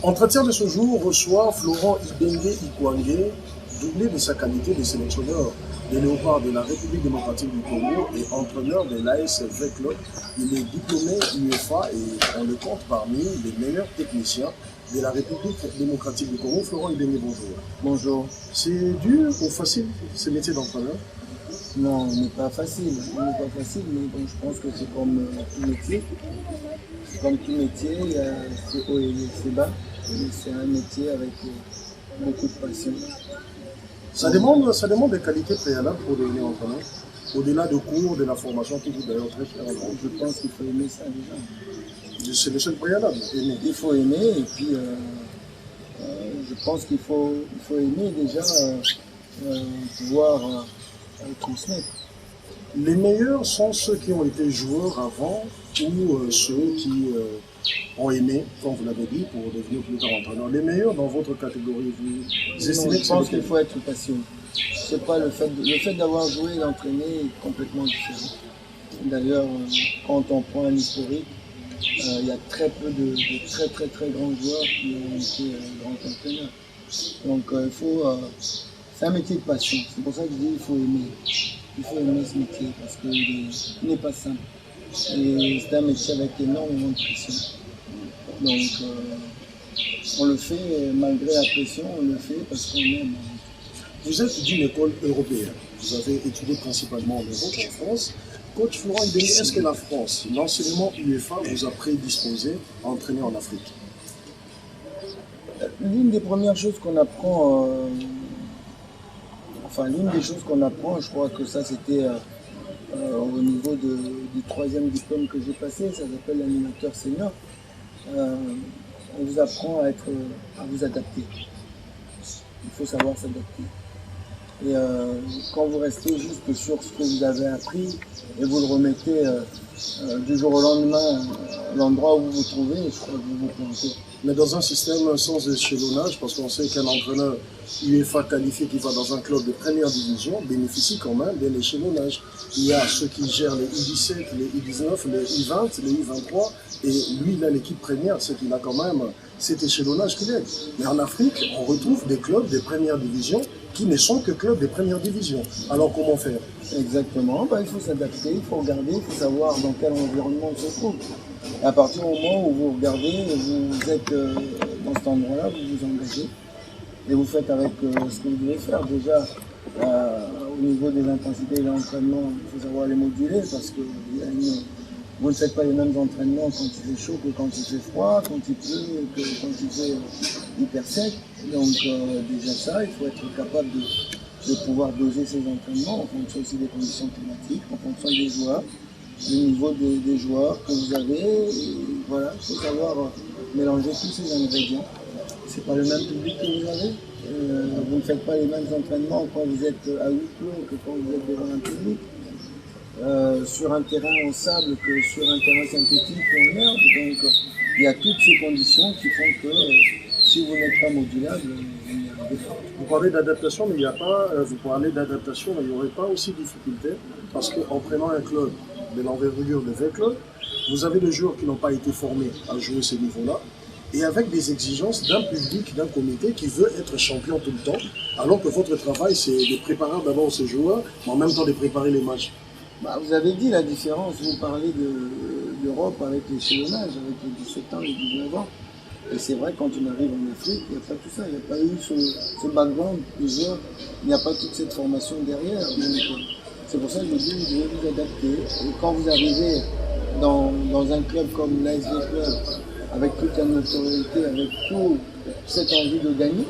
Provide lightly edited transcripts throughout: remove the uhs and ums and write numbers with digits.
Entretien de ce jour reçoit Florent Ibenge Ikwangé, doublé de sa qualité de sélectionneur des Léopards de la République démocratique du Congo et entraîneur de l'AS Club. Il est diplômé UEFA et on le compte parmi les meilleurs techniciens de la République démocratique du Congo. Florent Ibenge, bonjour. Bonjour. C'est dur ou facile ce métier d'entraîneur? Non, il n'est pas facile. Il n'est pas facile, mais bon, je pense que c'est comme tout métier. C'est comme tout métier, il y a ses hauts et ses bas. C'est un métier avec beaucoup de passion. Ça demande des qualités préalables pour devenir entraîneur. Au-delà de cours, de la formation, qui vous d'ailleurs très cher. Je pense qu'il faut aimer ça déjà. C'est le seul préalable, aimer. Il faut aimer et puis je pense qu'il faut aimer déjà pouvoir transmettre. Les meilleurs sont ceux qui ont été joueurs avant ou ceux qui ont aimé, comme vous l'avez dit, pour devenir plus tard entraîneur. Les meilleurs dans votre catégorie, vous estimez que je pense qu'il faut être passionné. C'est pas le fait d'avoir joué et d'entraîner est complètement différent. D'ailleurs, quand on prend un historique, il y a très peu de très grands joueurs qui ont été grands entraîneurs. Donc c'est un métier de passion. C'est pour ça que je dis qu'il faut aimer. Il faut aimer ce métier parce qu'il n'est pas simple. Et c'est un métier avec énormément de pression. Donc on le fait malgré la pression, on le fait parce qu'on aime. Vous êtes d'une école européenne. Vous avez étudié principalement en Europe, en France. Coach Florent Ibenge, est-ce que la France, l'enseignement UEFA vous a prédisposé à entraîner en Afrique? L'une des premières choses qu'on apprend, l'une des choses qu'on apprend, je crois que ça c'était au niveau du troisième diplôme que j'ai passé, ça s'appelle l'animateur senior. On vous apprend à vous adapter. Il faut savoir s'adapter. Et quand vous restez juste sur ce que vous avez appris et vous le remettez du jour au lendemain à l'endroit où vous vous trouvez, je crois que vous vous plantez. Mais dans un système sans échelonnage, parce qu'on sait qu'un entraîneur UEFA qualifié qui va dans un club de première division bénéficie quand même d'un échelonnage. Il y a ceux qui gèrent les U17, les U19, les U20, les U23, et lui, il a l'équipe première, c'est qu'il a quand même cet échelonnage qu'il est. Mais en Afrique, on retrouve des clubs de première division qui ne sont que clubs de première division. Alors comment faire? Exactement, il faut s'adapter, il faut regarder, il faut savoir dans quel environnement on se trouve. Et à partir du moment où vous regardez, vous êtes dans cet endroit-là, vous vous engagez et vous faites avec ce que vous devez faire. Déjà, au niveau des intensités de l'entraînement, il faut savoir les moduler parce que vous ne faites pas les mêmes entraînements quand il fait chaud que quand il fait froid, quand il pleut, que quand il fait hyper sec. Donc déjà ça, il faut être capable de pouvoir doser ses entraînements en fonction aussi des conditions climatiques, en fonction des joueurs, du niveau des joueurs que vous avez. Et voilà, il faut savoir mélanger tous ces ingrédients. C'est pas le même public que vous avez. Vous ne faites pas les mêmes entraînements quand vous êtes à huis clos que quand vous êtes devant un public. Sur un terrain en sable que sur un terrain synthétique ou en herbe. Donc il y a toutes ces conditions qui font que si vous n'êtes pas modulable, vous n'y arrivez pas. Vous parlez d'adaptation, mais il n'y a pas. Vous parlez d'adaptation, mais il n'y aurait pas aussi de difficulté parce qu'en prenant un club de l'envergure de club, vous avez des joueurs qui n'ont pas été formés à jouer ce niveau-là, et avec des exigences d'un public, d'un comité qui veut être champion tout le temps, alors que votre travail, c'est de préparer d'abord ces joueurs, mais en même temps de préparer les matchs. Vous avez dit la différence, vous parlez d'Europe avec l'échelonnage, avec les 17 ans, les 19 ans. Et c'est vrai, quand on arrive en Afrique, il n'y a pas tout ça, il n'y a pas eu ce background de joueurs, il n'y a pas toute cette formation derrière. C'est pour ça que je dis, vous devez vous adapter. Et quand vous arrivez dans un club comme l'AS Club, avec toute la notoriété, avec toute cette envie de gagner,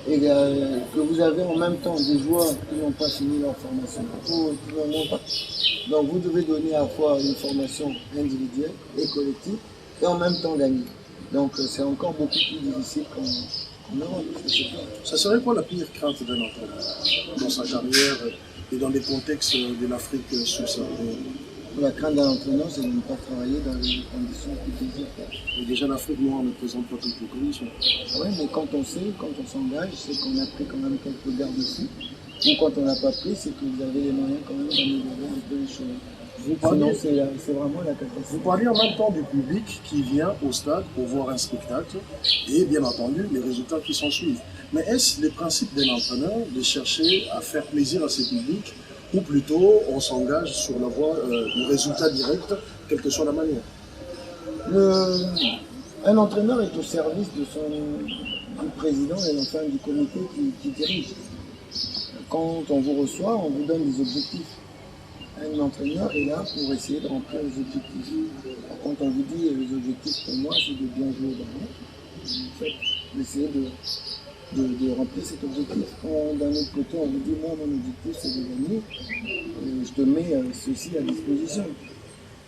et que vous avez en même temps des joueurs qui n'ont pas fini leur formation, qui n'en ont pas. Donc vous devez donner à la fois une formation individuelle et collective, et en même temps gagner. Donc c'est encore beaucoup plus difficile qu'en Europe. Ça serait quoi la pire crainte d'un entraîneur dans sa carrière et dans les contextes de l'Afrique subsaharienne? La crainte d'un entraîneur, c'est de ne pas travailler dans les conditions qu'il désire. Et déjà l'Afrique noire ne présente pas toutes les conditions. Oui, mais quand on sait, quand on s'engage, c'est qu'on a pris quand même quelques garde-fous. Ou quand on n'a pas pris, c'est que vous avez les moyens quand même d'améliorer un peu les choses. Vous parliez, c'est vraiment la catastrophe. vous parliez en même temps du public qui vient au stade pour voir un spectacle et bien entendu les résultats qui s'en suivent. Mais est-ce le principe d'un entraîneur de chercher à faire plaisir à ses publics ou plutôt on s'engage sur la voie du résultat direct, quelle que soit la manière? Un entraîneur est au service du président et enfin du comité qui dirige. Quand on vous reçoit, on vous donne des objectifs. Un entraîneur est là pour essayer de remplir les objectifs. Alors, quand on vous dit les objectifs pour moi, c'est de bien jouer au ballon, vous faites d'essayer de remplir cet objectif. Quand d'un autre côté on vous dit moi mon objectif c'est de gagner, je te mets ceci à disposition.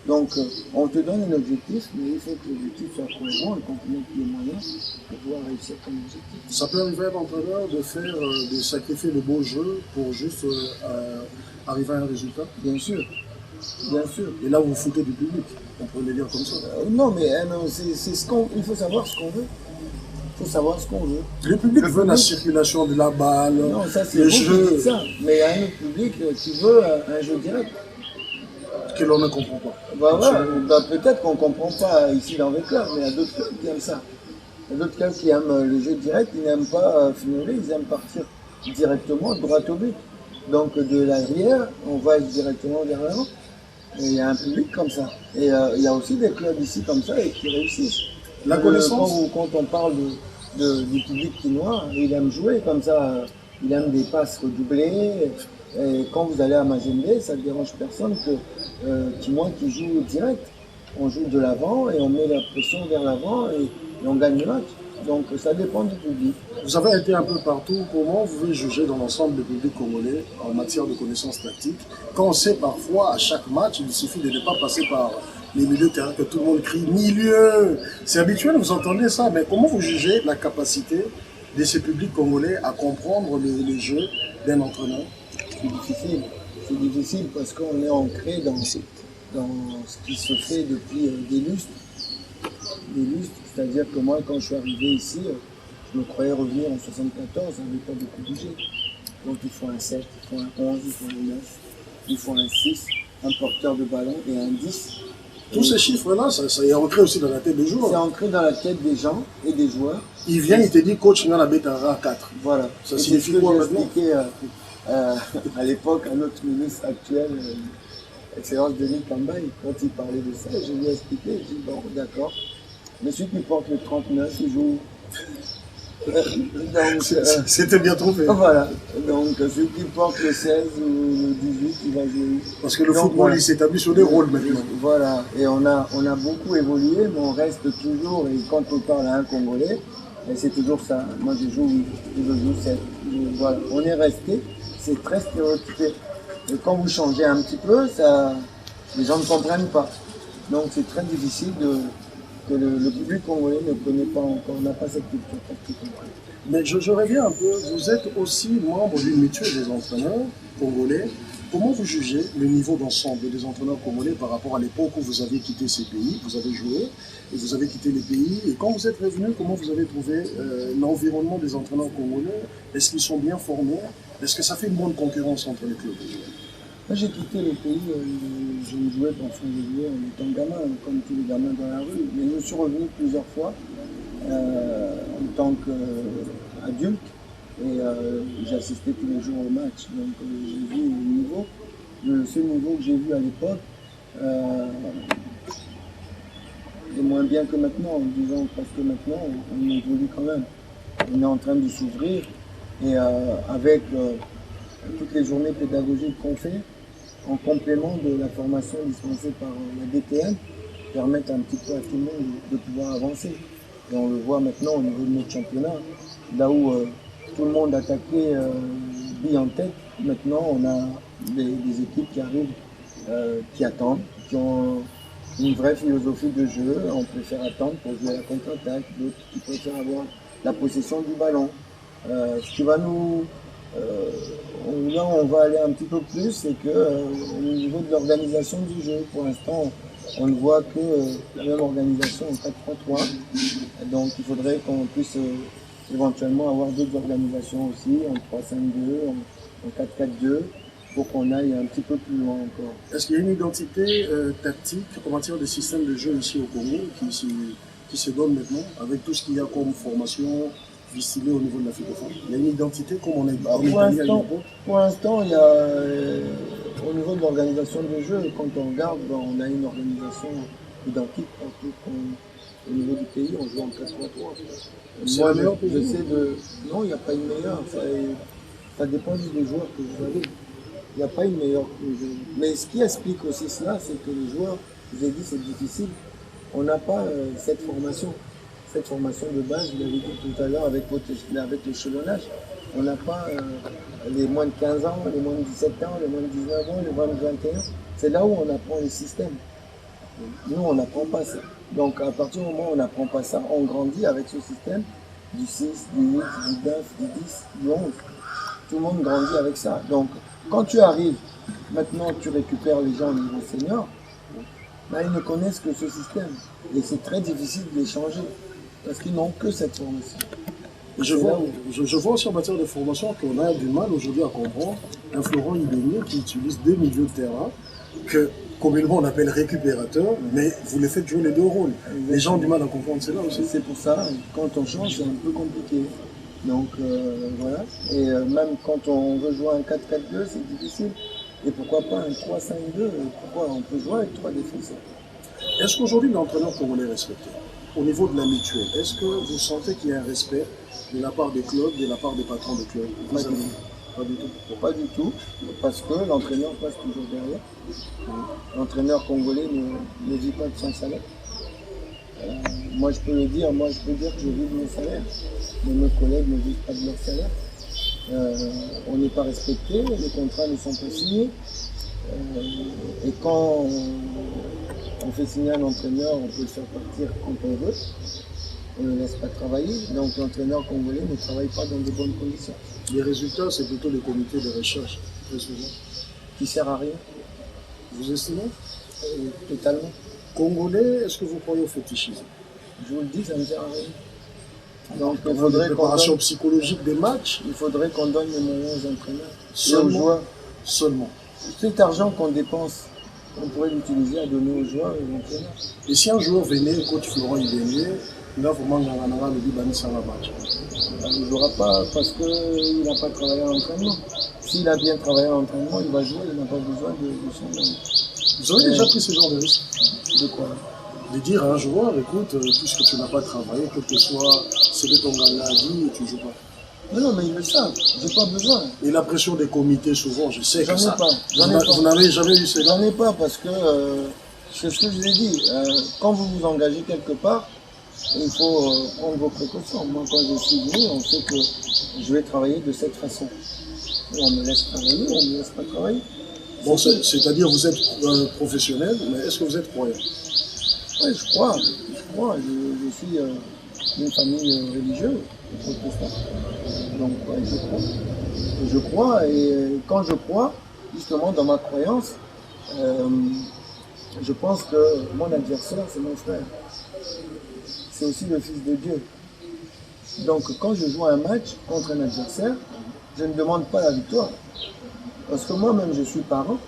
Donc on te donne un objectif, mais il faut que l'objectif soit cohérent et qu'on te mette les moyens pour pouvoir réussir ton objectif. Ça peut arriver à l'entraîneur de faire, de sacrifier le beau jeu pour juste arriver à un résultat? Bien sûr, bien sûr. Et là vous vous foutez du public, on peut le dire comme ça. Non, mais non, c'est ce qu'on, il faut savoir ce qu'on veut. Il faut savoir ce qu'on veut. Le public veut la circulation de la balle, non, ça c'est le vous jeu qui dites ça. Mais il y a un autre public qui veut un jeu direct. que l'on ne comprend pas. Peut-être qu'on ne comprend pas ici dans les clubs, mais il y a d'autres clubs qui aiment ça. Il y a d'autres clubs qui aiment le jeu direct, ils n'aiment pas finir, ils aiment partir directement droit au but. Donc de l'arrière, on va directement vers l'avant. Et il y a un public comme ça. Et il y a aussi des clubs ici comme ça et qui réussissent. La connaissance. Quand on parle du public quinois, il aime jouer comme ça, il aime des passes redoublées. Et quand vous allez à Mazembe, ça ne dérange personne que Quinois qui joue direct. On joue de l'avant et on met la pression vers l'avant et on gagne le match. Donc ça dépend du public. Vous avez été un peu partout. Comment vous pouvez juger dans l'ensemble du public congolais en matière de connaissances tactiques quand on sait parfois à chaque match, il suffit de ne pas passer par les milieux de terrain que tout le monde crie milieu. C'est habituel, vous entendez ça, mais comment vous jugez la capacité de ce public congolais à comprendre les jeux d'un entraîneur? C'est difficile. C'est difficile parce qu'on est ancré dans ce qui se fait depuis des lustres. C'est-à-dire que moi, quand je suis arrivé ici, je me croyais revenir en 74, ça n'avait pas beaucoup bougé. Donc il faut un 7, il faut un 11, il faut un 9, il faut un 6, un porteur de ballon et un 10. Tous ces chiffres-là, ça est ancré aussi dans la tête des joueurs. C'est ancré dans la tête des gens et des joueurs. Il vient, il te dit, coach, il a la bête à 4. Voilà. Ça signifie quoi maintenant? Expliqué à l'époque à notre ministre actuel, Excellence Denis Kambaï, quand il parlait de ça, je lui ai expliqué, je dis bon, d'accord. Mais celui qui porte le 39, il joue. C'était bien trouvé. Voilà. Donc celui qui porte le 16 ou le 18, il va jouer. Parce que le football, il s'établit sur des rôles maintenant. Voilà. Et on a beaucoup évolué, mais on reste toujours, et quand on parle à un Congolais, c'est toujours ça. Moi je joue 7. Voilà. On est resté, c'est très stéréotypé. Et quand vous changez un petit peu, les gens ne comprennent pas. Donc c'est très difficile que le public congolais ne connaît pas encore, n'a pas cette culture tactique. Mais je reviens un peu, vous êtes aussi membre d'une mutuelle des entraîneurs congolais. Comment vous jugez le niveau d'ensemble des entraîneurs congolais par rapport à l'époque où vous avez quitté ces pays, vous avez joué et vous avez quitté les pays, et quand vous êtes revenu, comment vous avez trouvé l'environnement des entraîneurs congolais? Est-ce qu'ils sont bien formés? Est-ce que ça fait une bonne concurrence entre les clubs? Moi j'ai quitté le pays, je jouais pour jouer en étant gamin, comme tous les gamins dans la rue, mais je suis revenu plusieurs fois en tant qu'adulte et j'assistais tous les jours au match. Donc j'ai vu le niveau, ce niveau que j'ai vu à l'époque est moins bien que maintenant, disons, parce que maintenant on évolue quand même. On est en train de s'ouvrir et avec toutes les journées pédagogiques qu'on fait, en complément de la formation dispensée par la DTN, permettent un petit peu à tout le monde de pouvoir avancer. Et on le voit maintenant au niveau de notre championnat, là où tout le monde attaquait bille en tête, maintenant on a des équipes qui arrivent, qui attendent, qui ont une vraie philosophie de jeu. On préfère attendre pour jouer à la contre-attaque, d'autres qui préfèrent avoir la possession du ballon. Ce qui va nous... là on va aller un petit peu plus, c'est que au niveau de l'organisation du jeu, pour l'instant on ne voit que la même organisation en 4-3-3, donc il faudrait qu'on puisse éventuellement avoir d'autres organisations aussi, en 3-5-2, en 4-4-2, pour qu'on aille un petit peu plus loin encore. Est-ce qu'il y a une identité tactique en matière de système de jeu ici au Congo qui se donne maintenant avec tout ce qu'il y a comme formation distillée au niveau de l'Afrique de France? Il y a une identité comme on est en Italie à l'époque? Pour l'instant, il y a au niveau de l'organisation de jeu, quand on regarde, on a une organisation identique partout au niveau du pays, on joue en 4-3-3. C'est Moi, la meilleure pour vous? j'essaie de... Non, il n'y a pas une meilleure. Ça dépend juste des joueurs que vous avez. Il n'y a pas une meilleure que vous avez. Mais ce qui explique aussi cela, c'est que les joueurs, je vous ai dit, c'est difficile. On n'a pas cette formation. Cette formation de base, vous l'avez dit tout à l'heure, avec l'échelonnage. On n'a pas les moins de 15 ans, les moins de 17 ans, les moins de 19 ans, les moins de 21. C'est là où on apprend les systèmes. Nous, on n'apprend pas ça. Donc, à partir du moment où on n'apprend pas ça, on grandit avec ce système du 6, du 8, du 9, du 10, du 11. Tout le monde grandit avec ça. Donc, quand tu arrives, maintenant tu récupères les gens au niveau senior, ben, ils ne connaissent que ce système. Et c'est très difficile de les changer. Parce qu'ils n'ont que cette formation. Je vois aussi en matière de formation qu'on a du mal aujourd'hui à comprendre un Florent Ibénier qui utilise deux milieux de terrain que communément on appelle récupérateurs, mais vous les faites jouer les deux rôles. Les gens ont du mal à comprendre cela aussi. C'est pour ça, quand on change, c'est un peu compliqué. Donc voilà. Et même quand on veut jouer un 4-4-2, c'est difficile. Et pourquoi pas un 3-5-2? Pourquoi on peut jouer avec trois défenseurs? Est-ce qu'aujourd'hui l'entraîneur congolais est respecté? Au niveau de la mutuelle, est-ce que vous sentez qu'il y a un respect de la part des clubs, de la part des patrons de clubs? Pas du tout. Pas du tout, parce que l'entraîneur passe toujours derrière. L'entraîneur congolais ne vit pas de son salaire. Moi je peux dire que je vis de mon salaire, mais mes collègues ne vivent pas de leur salaire. On n'est pas respecté, les contrats ne sont pas signés. Et quand on fait signer un entraîneur, on peut le faire partir quand on veut. On ne le laisse pas travailler. Donc l'entraîneur congolais ne travaille pas dans de bonnes conditions. Les résultats, c'est plutôt les comités de recherche, très souvent. Qui ne sert à rien. Vous estimez? Totalement. Congolais, est-ce que vous croyez au fétichisme? Je vous le dis, ça ne sert à rien. Donc il faudrait une préparation psychologique des matchs. Il faudrait qu'on donne les moyens aux entraîneurs. Seulement, aux joueurs. Seulement. Cet argent qu'on dépense, on pourrait l'utiliser à donner aux joueurs et aux entraîneurs. Et si un joueur venait, coach Florent Ibénier, là, vraiment, le dit Bani sans la match. Il ne jouera pas parce qu'il n'a pas travaillé à l'entraînement. S'il a bien travaillé à l'entraînement, il va jouer, il n'a pas besoin de son. Vous avez déjà pris ce genre de risque? De quoi? De dire à un joueur, écoute, puisque tu n'as pas travaillé, quel que soit ce que ton gars a dit, tu ne joues pas. Non, mais ils le savent, j'ai pas besoin. Et la pression des comités, souvent, je sais que ça. Vous n'avez jamais eu cela? J'en ai pas parce que, c'est ce que je vous ai dit, quand vous vous engagez quelque part, il faut prendre vos précautions. Moi, quand je suis venu, on sait que je vais travailler de cette façon. Et on me laisse travailler, on ne me laisse pas travailler. Bon, c'est-à-dire vous êtes professionnel, mais est-ce que vous êtes croyant? Oui, je crois. Je suis d'une famille religieuse, protestante. Donc, ouais, je crois. Je crois, et quand je crois, justement, dans ma croyance, je pense que mon adversaire, c'est mon frère. C'est aussi le Fils de Dieu. Donc, quand je joue un match contre un adversaire, je ne demande pas la victoire. Parce que moi-même, je suis parent.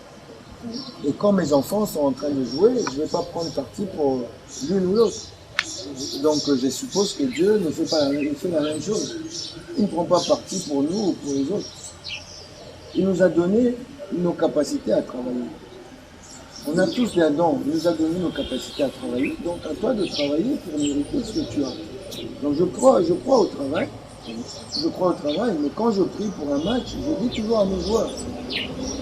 Et quand mes enfants sont en train de jouer, je ne vais pas prendre parti pour l'une ou l'autre. Donc je suppose que Dieu ne fait pas la même chose. Il ne prend pas parti pour nous ou pour les autres. Il nous a donné nos capacités à travailler. On a tous des dons, il nous a donné nos capacités à travailler. Donc à toi de travailler pour mériter ce que tu as. Donc je crois au travail. Je crois au travail, mais quand je prie pour un match, je dis toujours à mes joueurs,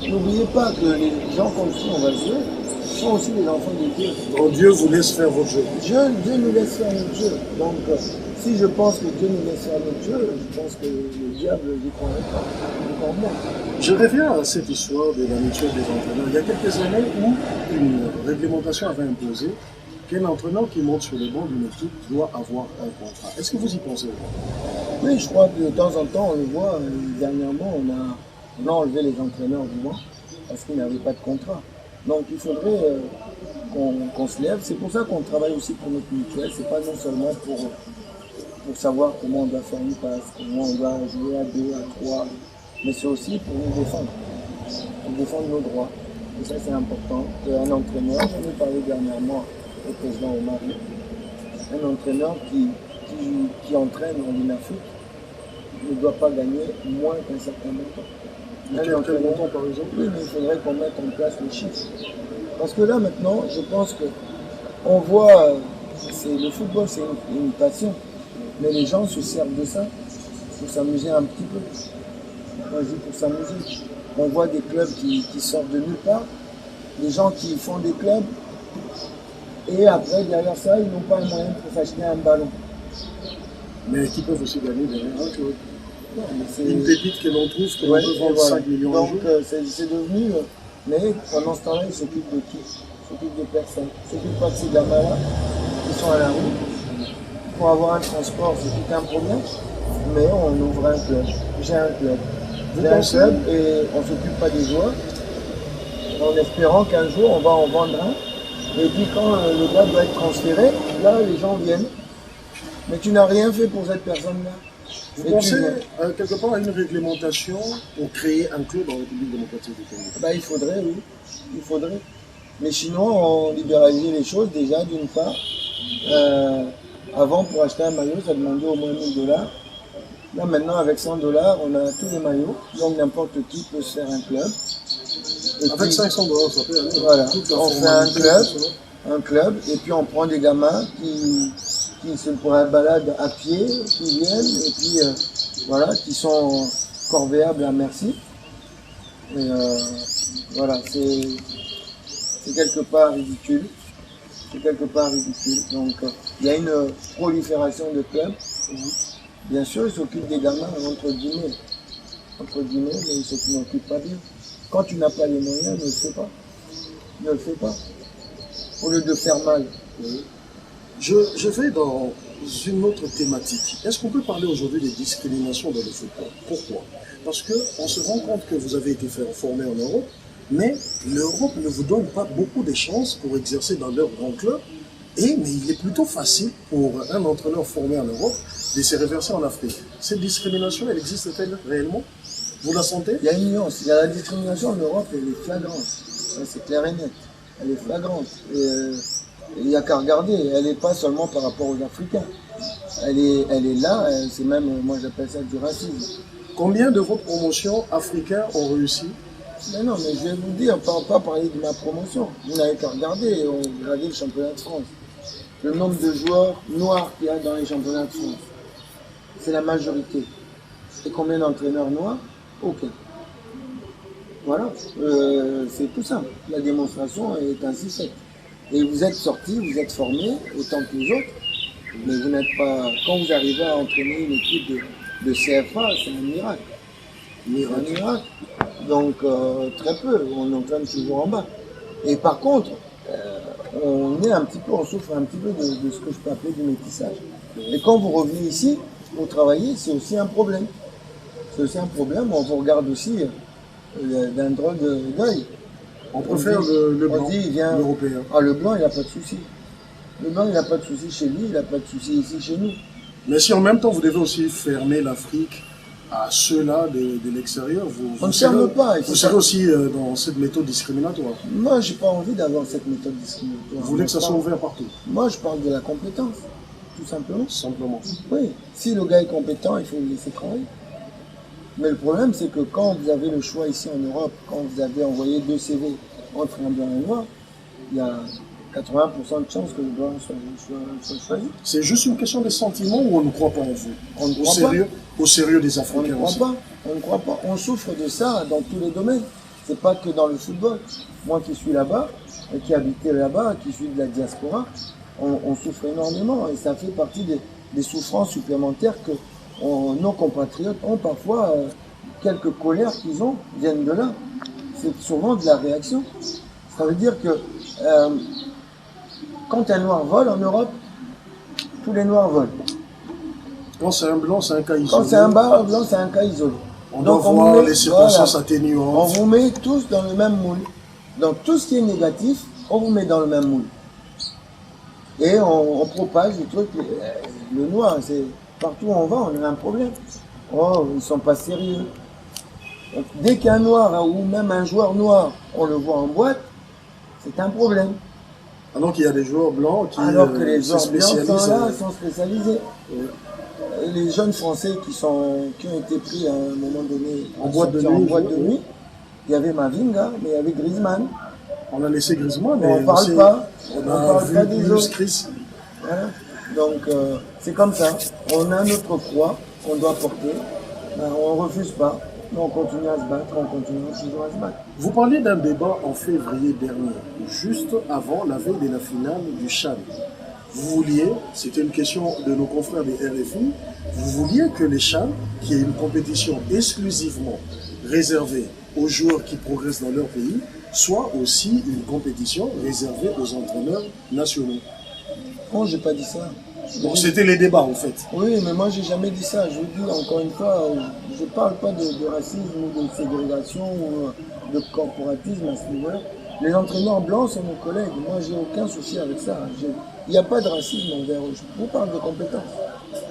n'oubliez pas que les gens comme qui on va jouer sont aussi les enfants de Dieu. Donc Dieu vous laisse faire votre jeu. Dieu nous laisse faire notre jeu. Donc si je pense que Dieu nous laisse faire notre jeu, je pense que le diable n'y croirait pas. Encore moins. Je reviens à cette histoire de la mutuelle des entraîneurs. Il y a quelques années où une réglementation avait imposé qu'un entraîneur qui monte sur le banc d'une équipe doit avoir un contrat. Est-ce que vous y pensez? Oui, je crois que de temps en temps, on le voit. Dernièrement, on a enlevé les entraîneurs du banc parce qu'ils n'avaient pas de contrat. Donc il faudrait qu'on se lève. C'est pour ça qu'on travaille aussi pour notre mutuelle. C'est pas non seulement pour savoir comment on doit faire une passe, comment on doit jouer à 2, à 3, mais c'est aussi pour nous défendre. défendre nos droits. Et ça, c'est important. Un entraîneur, j'en ai parlé dernièrement au président Omari, un entraîneur qui entraîne en Afrique ne doit pas gagner moins qu'un certain montant. Quel montant, par exemple? Oui, mais il faudrait qu'on mette en place le chiffre. Parce que là, maintenant, je pense que on voit, le football, c'est une passion, mais les gens se servent de ça pour s'amuser un petit peu. Moi, je dis pour s'amuser. On voit des clubs qui sortent de nulle part, des gens qui font des clubs, et après, derrière ça, ils n'ont pas le moyen pour s'acheter un ballon. Mais qui peuvent aussi gagner derrière un club. Non, mais une pépite que l'on trouve, que l'on peut vendre 5 millions donc, un jour. c'est devenu... mais pendant ce temps-là, ils s'occupent de qui? Ils s'occupent de personne. Ils ne s'occupent pas de ces gamins-là qui sont à la rue. Pour avoir un transport, c'est tout un problème. Mais on ouvre un club. J'ai un club. J'ai un club et on ne s'occupe pas des joueurs. En espérant qu'un jour, on va en vendre un. Et puis quand le gars doit être transféré, là, les gens viennent. Mais tu n'as rien fait pour cette personne-là. Vous pensez quelque part à une réglementation pour créer un club en République démocratique du Congo? Ben, il faudrait, oui. Il faudrait. Mais sinon, on libéralisait les choses déjà, d'une part. Avant, pour acheter un maillot, ça demandait au moins 1000 $. Là, maintenant, avec 100 $, on a tous les maillots. Donc, n'importe qui peut se faire un club. Et avec puis, 500 $, ça peut aller. Voilà. On fait un club, et puis on prend des gamins qui se pour un balade à pied, qui viennent, et puis voilà, qui sont corvéables à merci. Et voilà, c'est quelque part ridicule. C'est quelque part ridicule. Donc il y a une prolifération de clubs. Bien sûr, ils s'occupent des gamins, entre guillemets, mais ils ne s'occupent pas bien. Quand tu n'as pas les moyens, ne le fais pas. Ne le fais pas. Au lieu de faire mal. Je vais dans une autre thématique. Est-ce qu'on peut parler aujourd'hui des discriminations dans le football? Pourquoi? Parce qu'on se rend compte que vous avez été formé en Europe, mais l'Europe ne vous donne pas beaucoup de chances pour exercer dans leur grand club. Mais il est plutôt facile pour un entraîneur formé en Europe de se reverser en Afrique. Cette discrimination, elle existe-t-elle réellement? Vous la sentez? Il y a une nuance. Il y a la discrimination en Europe, elle est flagrante. Ça, c'est clair et net. Elle est flagrante. Il n'y a qu'à regarder. Elle n'est pas seulement par rapport aux Africains. Elle est là. C'est même, moi j'appelle ça du racisme. Combien de vos promotions africains ont réussi? Mais non, mais je vais vous dire, pas parler de ma promotion. Vous n'avez qu'à regarder. Regardez le championnat de France. Le nombre de joueurs noirs qu'il y a dans les championnats de France. C'est la majorité. Et combien d'entraîneurs noirs? Aucun. Voilà, c'est tout simple. La démonstration est ainsi faite. Et vous êtes sortis, vous êtes formés, autant que les autres, mais vous n'êtes pas... Quand vous arrivez à entraîner une équipe de CFA, c'est un miracle. Un miracle. Donc, très peu, on entraîne toujours en bas. Et par contre, on souffre un petit peu de ce que je peux appeler du métissage. Et quand vous revenez ici, pour travailler, c'est aussi un problème. C'est aussi un problème, on vous regarde aussi d'un drôle d'œil. On préfère le blanc, l'européen. Ah, le blanc, il n'a pas de souci. Le blanc, il n'a pas de souci chez lui, il n'a pas de souci ici chez nous. Mais si en même temps, vous devez aussi fermer l'Afrique à ceux-là de l'extérieur, on ne ferme pas. Vous serez aussi dans cette méthode discriminatoire. Moi, je n'ai pas envie d'avoir cette méthode discriminatoire. Vous voulez que ça soit ouvert partout? Moi, je parle de la compétence, tout simplement. Simplement. Oui. Si le gars est compétent, il faut le laisser travailler. Mais le problème, c'est que quand vous avez le choix ici en Europe, quand vous avez envoyé 2 CV entre un blanc et un noir, il y a 80% de chances que le blanc soit choisi. C'est juste une question de sentiment ou on ne croit pas en vous? On ne croit pas. Au sérieux des Africains aussi. On ne croit pas. On souffre de ça dans tous les domaines. C'est pas que dans le football. Moi qui suis là-bas, et qui habitais là-bas, qui suis de la diaspora, on souffre énormément et ça fait partie des souffrances supplémentaires que nos compatriotes ont parfois. Quelques colères qu'ils ont viennent de là. C'est souvent de la réaction. Ça veut dire que quand un noir vole en Europe, tous les noirs volent. Quand c'est un blanc, c'est un cas isolé. Quand c'est un blanc, c'est un cas isolé. On doit voir les circonstances atténuantes. On vous met tous dans le même moule. Donc tout ce qui est négatif, on vous met dans le même moule. Et on propage le truc. Le noir, c'est partout où on va, on a un problème. Oh, ils sont pas sérieux. Donc, dès qu'un noir hein, ou même un joueur noir, on le voit en boîte, c'est un problème. Alors qu'il y a des joueurs blancs qui Alors que les se joueurs blancs spécialisent. sont là, sont spécialisés. Ouais. Et les jeunes Français qui ont été pris à un moment donné En boîte de nuit, de nuit, il y avait Mavinga, mais il y avait Griezmann. On a laissé Griezmann, mais On ne parle pas. on On a parle vu pas des plus autres. Chris. Voilà. Donc c'est comme ça. On a notre croix qu'on doit porter. Ben, on ne refuse pas. Mais on continue à se battre, on continue toujours à se battre. Vous parlez d'un débat en février dernier, juste avant la veille de la finale du CHAN. Vous vouliez, c'était une question de nos confrères des RFI, vous vouliez que les CHAN, qui est une compétition exclusivement réservée aux joueurs qui progressent dans leur pays, soit aussi une compétition réservée aux entraîneurs nationaux. Bon, j'ai pas dit ça. Donc c'était les débats en fait. Oui, mais moi j'ai jamais dit ça. Je vous dis encore une fois, je parle pas de racisme ou de ségrégation ou de corporatisme à ce niveau-là. Les entraîneurs blancs sont nos collègues. Moi j'ai aucun souci avec ça. Il n'y a pas de racisme envers eux. Je vous parle de compétences.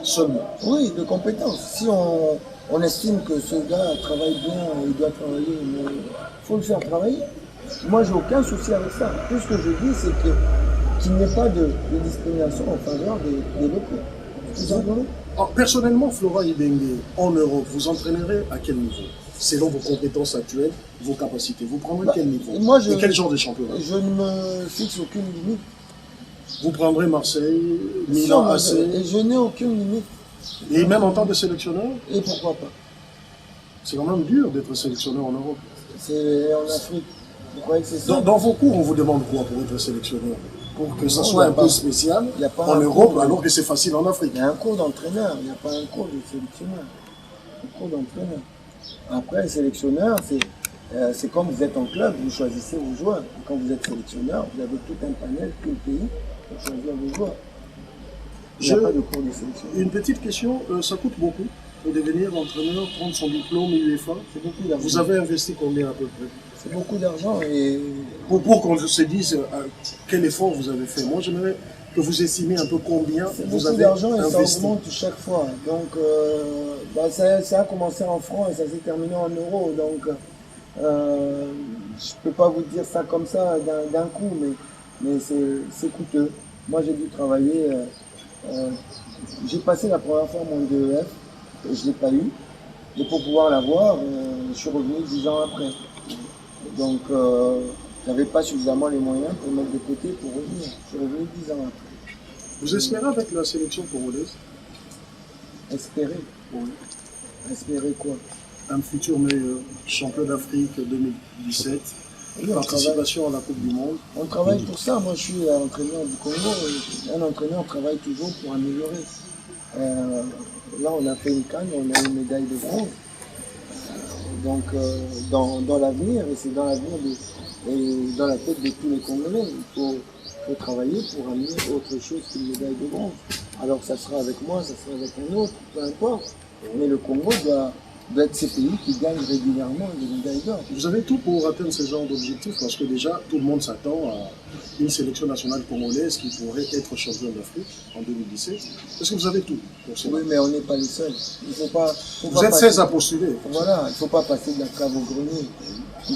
Seulement. Oui, de compétences. Si on estime que ce gars travaille bien, il doit travailler, mais il faut le faire travailler. Moi j'ai aucun souci avec ça. Tout ce que je dis c'est que qu'il n'y ait pas de discrimination en faveur des locaux. Tout simplement. Alors, personnellement, Flora Ibenge, en Europe, vous entraînerez à quel niveau? Selon vos compétences actuelles, vos capacités. Vous prendrez quel niveau? Moi, et quel genre de championnat? Je ne me fixe aucune limite. Vous prendrez Marseille, Milan, AC. Et je n'ai aucune limite. Et même en tant que sélectionneur? Et pourquoi pas? C'est quand même dur d'être sélectionneur en Europe. C'est en Afrique. Vous croyez que c'est ça? Dans vos cours, on vous demande quoi pour être sélectionneur? Pour que ça soit un peu spécial en Europe, alors que c'est facile en Afrique. Il y a un cours d'entraîneur, il n'y a pas un cours de sélectionneur. Un cours d'entraîneur. Après, sélectionneur, c'est comme vous êtes en club, vous choisissez vos joueurs. Et quand vous êtes sélectionneur, vous avez tout un panel, tout le pays, pour choisir vos joueurs. Il n'y a pas de cours de sélectionneur. Une petite question, ça coûte beaucoup pour devenir entraîneur, prendre son diplôme UEFA? C'est beaucoup d'argent. Vous avez investi combien à peu près? C'est beaucoup d'argent et... Pour qu'on se dise quel effort vous avez fait. Moi, j'aimerais que vous estimiez un peu combien vous avez investi. C'est beaucoup d'argent et ça augmente chaque fois. Donc, ça a commencé en francs et ça s'est terminé en euros. Donc, je ne peux pas vous dire ça comme ça d'un coup, mais c'est coûteux. Moi, j'ai dû travailler. J'ai passé la première fois mon DEF, je ne l'ai pas eu. Et pour pouvoir l'avoir, je suis revenu 10 ans après. Donc, je n'avais pas suffisamment les moyens pour mettre de côté pour revenir. Je suis revenu 10 ans après. Vous espérez avec la sélection congolaise? Espérer? Oui. Espérer quoi? Un futur meilleur, champion d'Afrique 2017, oui, participation à la Coupe du Monde. On travaille pour ça. Moi, je suis entraîneur du Congo. Un entraîneur travaille toujours pour améliorer. Là, on a fait une canne, on a une médaille de bronze. Donc, dans l'avenir, et c'est dans l'avenir et dans la tête de tous les Congolais, il faut travailler pour amener autre chose qu'une médaille de bronze. Alors, ça sera avec moi, ça sera avec un autre, peu importe. Mais le Congo doit être ces pays qui gagnent régulièrement des médailles d'or. Vous avez tout pour atteindre ce genre d'objectif parce que déjà, tout le monde s'attend à une sélection nationale congolaise qui pourrait être champion d'Afrique en 2017. Est-ce que vous avez tout pour cela? Oui, mais on n'est pas les seuls. Vous êtes 16 à postuler. Voilà, il ne faut pas passer de la cave au grenier. Il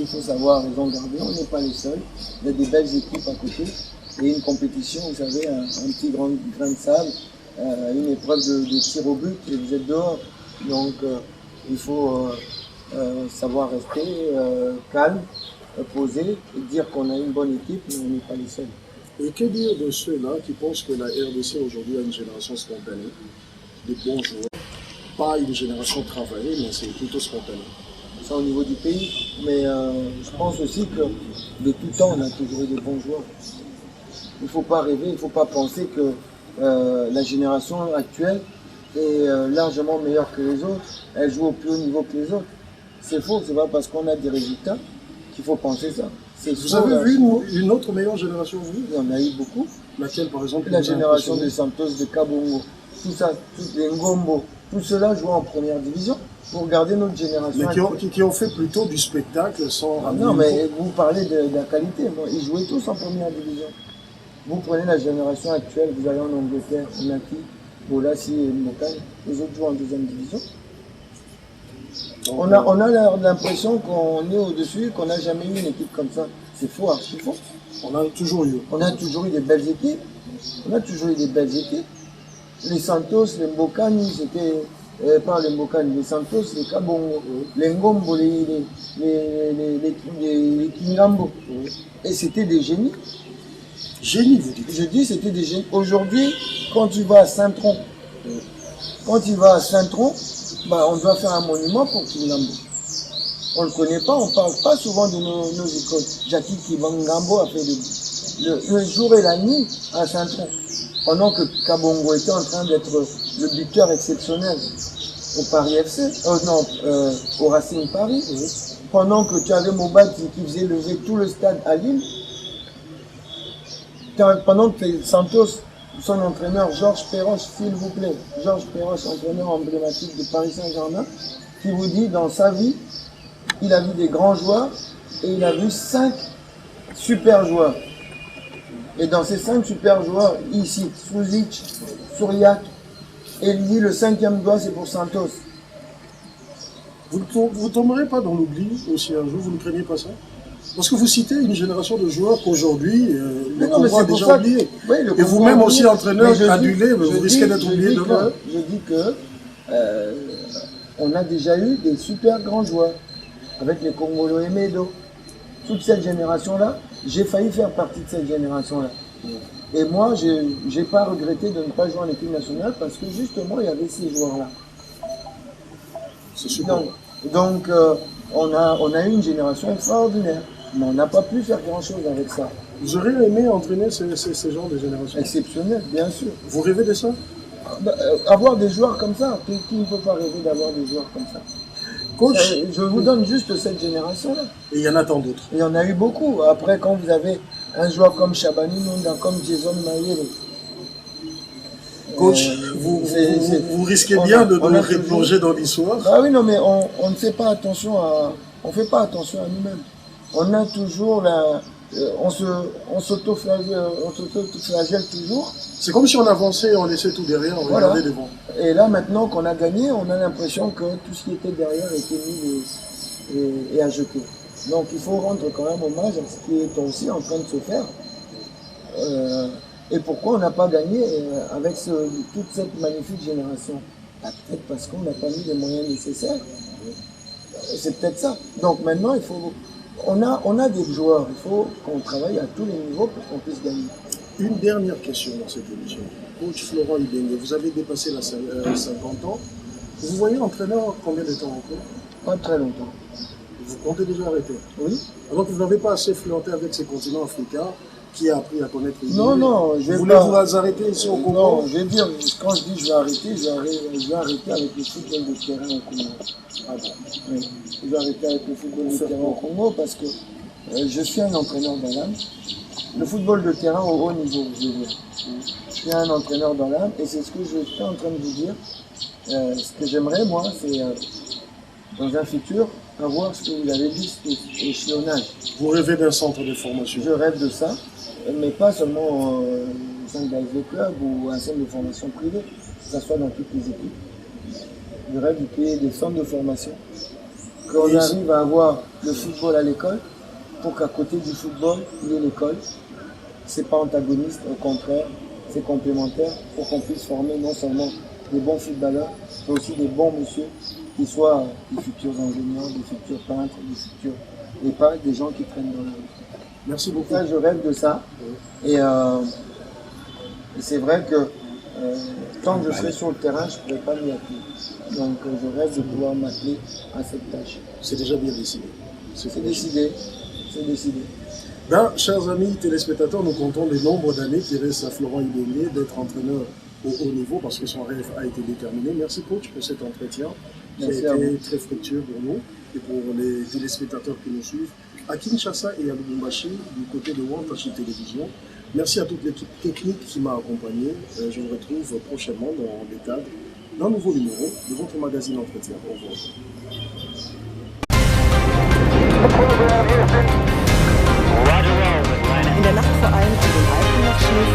faut savoir raison garder. On n'est pas les seuls. Il y a des belles équipes à côté. Et une compétition, vous savez, un petit grain de sable, une épreuve de tir au but et vous êtes dehors. Donc, il faut savoir rester calme, posé et dire qu'on a une bonne équipe, mais on n'est pas les seuls. Et que dire de ceux-là qui pensent que la RDC aujourd'hui a une génération spontanée, de bons joueurs, pas une génération travaillée, mais c'est plutôt spontané? Ça au niveau du pays, mais je pense aussi que de tout temps, on a toujours eu de bons joueurs. Il ne faut pas rêver, il ne faut pas penser que la génération actuelle est largement meilleure que les autres, elle joue au plus haut niveau que les autres. C'est faux, c'est pas parce qu'on a des résultats qu'il faut penser ça. Vous avez vu une autre meilleure génération, vous? Il y en a eu beaucoup. Laquelle, par exemple? La génération de Santos, de Kabongo, tout ça, tous les Ngombo, tout cela jouait en première division. Vous regardez notre génération. Mais qui ont fait plutôt du spectacle sans ramener. Non, mais vous parlez de la qualité. Bon, ils jouaient tous en première division. Vous prenez la génération actuelle, vous allez en Angleterre, Naki, Bolassi et Mokai, les autres jouent en deuxième division. Donc, On a l'impression qu'on est au-dessus, qu'on n'a jamais eu une équipe comme ça. C'est faux, hein, c'est faux. on a toujours eu. On a toujours eu des belles équipes. On a toujours eu des belles équipes. Les Santos, les Mbokani, c'était pas les Mbokani, les Santos, les Kabongo, les Ngombo, les Kingambo. Et c'était des génies. Génie, vous dites. Je dis c'était des génies. Aujourd'hui, quand tu vas à Saint-Tron, bah, on doit faire un monument pour Kingambo. On ne le connaît pas, on ne parle pas souvent de nos écoles. Jackie Kibangambo a fait le jour et la nuit à Saint-Tron. Pendant que Kabongo était en train d'être le buteur exceptionnel au Paris FC, au Racing Paris. Pendant que tu avais Mobati qui faisait lever tout le stade à Lille. Pendant que Santos, son entraîneur Georges Perros, s'il vous plaît, Georges Perros, entraîneur emblématique de Paris Saint-Germain, qui vous dit dans sa vie, il a vu des grands joueurs et il a vu 5 super joueurs. Et dans ces 5 super joueurs, il cite Suzic, Souriac, et il dit le 5e doigt c'est pour Santos. Vous ne tomberez pas dans l'oubli aussi un jour, vous ne craignez pas ça? Parce que vous citez une génération de joueurs qu'aujourd'hui, le Congo a déjà oublié. Oui, et vous-même aussi entraîneur adulé, vous risquez d'être oublié demain. Je dis que on a déjà eu des super grands joueurs, avec les Congolo et Medo. Toute cette génération-là, j'ai failli faire partie de cette génération-là. Et moi, je n'ai pas regretté de ne pas jouer en équipe nationale parce que justement, il y avait ces joueurs-là. C'est super. Donc on a eu une génération extraordinaire, mais on n'a pas pu faire grand-chose avec ça. Vous auriez aimé entraîner ces genres de génération? Exceptionnel, bien sûr. Vous rêvez de ça? Avoir des joueurs comme ça, qui ne peut pas rêver d'avoir des joueurs comme ça? Coach, je vous donne juste cette génération-là. Et il y en a tant d'autres. Il y en a eu beaucoup. Après, quand vous avez un joueur comme Chabani Nunda, comme Jason Mayele. Coach, vous risquez bien de nous replonger dans l'histoire. Ah oui, non, mais on ne fait pas attention on fait pas attention à nous-mêmes. On a toujours on s'auto-flagelle toujours. C'est comme si on avançait, on laissait tout derrière, on regardait devant. Et là, maintenant qu'on a gagné, on a l'impression que tout ce qui était derrière était mis et à jeter. Donc il faut rendre quand même hommage à ce qui est aussi en train de se faire. Et pourquoi on n'a pas gagné avec toute cette magnifique génération? Peut-être parce qu'on n'a pas mis les moyens nécessaires. C'est peut-être ça. Donc maintenant, on a des joueurs, il faut qu'on travaille à tous les niveaux pour qu'on puisse gagner. Une dernière question dans cette émission. Coach Florent Ibenge, vous avez dépassé la 50 ans. Vous voyez entraîneur combien de temps encore? Pas très longtemps. Vous comptez déjà arrêter? Oui. Alors que vous n'avez pas assez flirté avec ces continents africains qui a appris à connaître les Non, je vais Vous voulez vous arrêter ici au Congo? Non, je vais dire, quand je dis je vais arrêter, je vais arrêter avec le football de terrain au Congo. Ah bon? Oui. Je vais arrêter avec le football de terrain au Congo parce que je suis un entraîneur dans l'âme. Le football de terrain au haut niveau, je veux dire. Je suis un entraîneur dans l'âme et c'est ce que je suis en train de vous dire. Ce que j'aimerais, moi, c'est dans un futur, avoir ce que vous avez dit, cet échelonnage. Vous rêvez d'un centre de formation? Je rêve de ça, mais pas seulement au sein d'un club ou un centre de formation privé, que ça soit dans toutes les équipes. Je rêve de créer des centres de formation, qu'on arrive à avoir le football à l'école, pour qu'à côté du football, il y ait l'école. C'est pas antagoniste, au contraire, c'est complémentaire pour qu'on puisse former non seulement des bons footballeurs, mais aussi des bons messieurs qui soient des futurs ingénieurs, des futurs peintres, et pas des gens qui traînent dans la rue. Merci beaucoup. Ça, je rêve de ça. Et c'est vrai que tant que je serai sur le terrain, je ne pourrai pas m'y atteler. Donc je rêve de pouvoir m'atteler à cette tâche. C'est déjà bien décidé. C'est décidé. C'est décidé. Ben, chers amis téléspectateurs, nous comptons le nombre d'années qui reste à Florent Ibenge d'être entraîneur au haut niveau parce que son rêve a été déterminé. Merci coach pour cet entretien qui a été très fructueux pour nous et pour les téléspectateurs qui nous suivent à Kinshasa et à Lubumbashi du côté de Wantachi Télévision. Merci à toute l'équipe technique qui m'a accompagné. Je vous retrouve prochainement dans les cadres d'un nouveau numéro de votre magazine Entretien. Au revoir. In der Nacht vor allem an den Alpen noch Schnee.